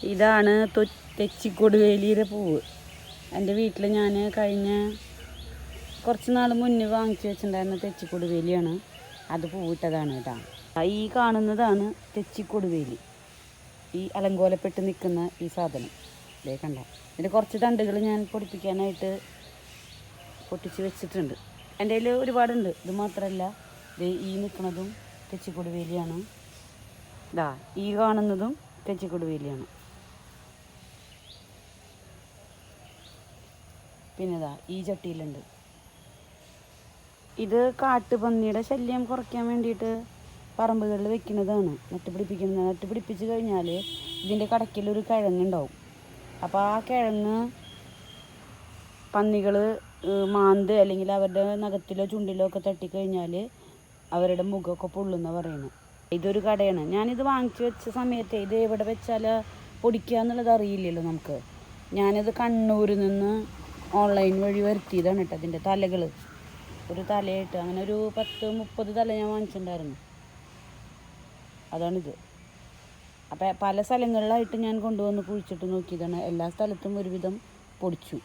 ഇതാണ് തെച്ചിക്കൊടുവേലിയുടെ പൂവ്. എൻ്റെ വീട്ടിൽ ഞാൻ കഴിഞ്ഞ കുറച്ച് നാൾ മുന്നേ വാങ്ങിച്ചു വെച്ചിട്ടുണ്ടായിരുന്ന തെച്ചിക്കൊടുവേലിയാണ്. അത് പൂവിട്ടതാണ് കേട്ടോ. ഈ കാണുന്നതാണ് തെച്ചിക്കൊടുവേലി. ഈ അലങ്കോലപ്പെട്ട് നിൽക്കുന്ന ഈ സാധനം ഇതേ കണ്ട. ഇതിൻ്റെ കുറച്ച് തണ്ടുകൾ ഞാൻ പൊടിപ്പിക്കാനായിട്ട് പൊട്ടിച്ച് വെച്ചിട്ടുണ്ട്. എൻ്റെ കയ്യിൽ ഒരുപാടുണ്ട്. ഇത് മാത്രമല്ല, ഈ നിൽക്കുന്നതും തെച്ചിക്കൊടുവേലിയാണ്. ഈ കാണുന്നതും തെച്ചിക്കൊടുവേലിയാണ്. പിന്നെ ഈ ചട്ടിയിലുണ്ട്. ഇത് കാട്ടുപന്നിയുടെ ശല്യം കുറയ്ക്കാൻ വേണ്ടിയിട്ട് പറമ്പുകളിൽ വെക്കുന്നതാണ്. നട്ടുപിടിപ്പിക്കുന്നത്. നട്ടുപിടിപ്പിച്ച് കഴിഞ്ഞാൽ ഇതിൻ്റെ കടക്കിലൊരു കിഴങ്ങുണ്ടാവും. അപ്പോൾ ആ കിഴങ്ങ് പന്നികൾ മാന്ത് അല്ലെങ്കിൽ അവരുടെ നഖത്തിലോ ചുണ്ടിലോ ഒക്കെ തട്ടിക്കഴിഞ്ഞാൽ അവരുടെ മുഖമൊക്കെ പൊള്ളുന്ന പറയുന്നത്. ഇതൊരു കടയാണ്. ഞാനിത് വാങ്ങിച്ചു വെച്ച സമയത്ത് ഇത് എവിടെ വെച്ചാൽ പൊടിക്കുക എന്നുള്ളത് അറിയില്ലല്ലോ നമുക്ക്. ഞാനിത് കണ്ണൂരിൽ നിന്ന് ഓൺലൈൻ വഴി വരുത്തിയതാണ് കേട്ടോ. അതിൻ്റെ തലകൾ ഒരു തലയായിട്ട് അങ്ങനെ ഒരു 10-30 തല ഞാൻ വാങ്ങിച്ചിട്ടുണ്ടായിരുന്നു. അതാണിത്. അപ്പം പല സ്ഥലങ്ങളിലായിട്ട് ഞാൻ കൊണ്ടുവന്ന് കുഴിച്ചിട്ട് നോക്കിയതാണ്. എല്ലാ സ്ഥലത്തും ഒരുവിധം പൊടിച്ചു.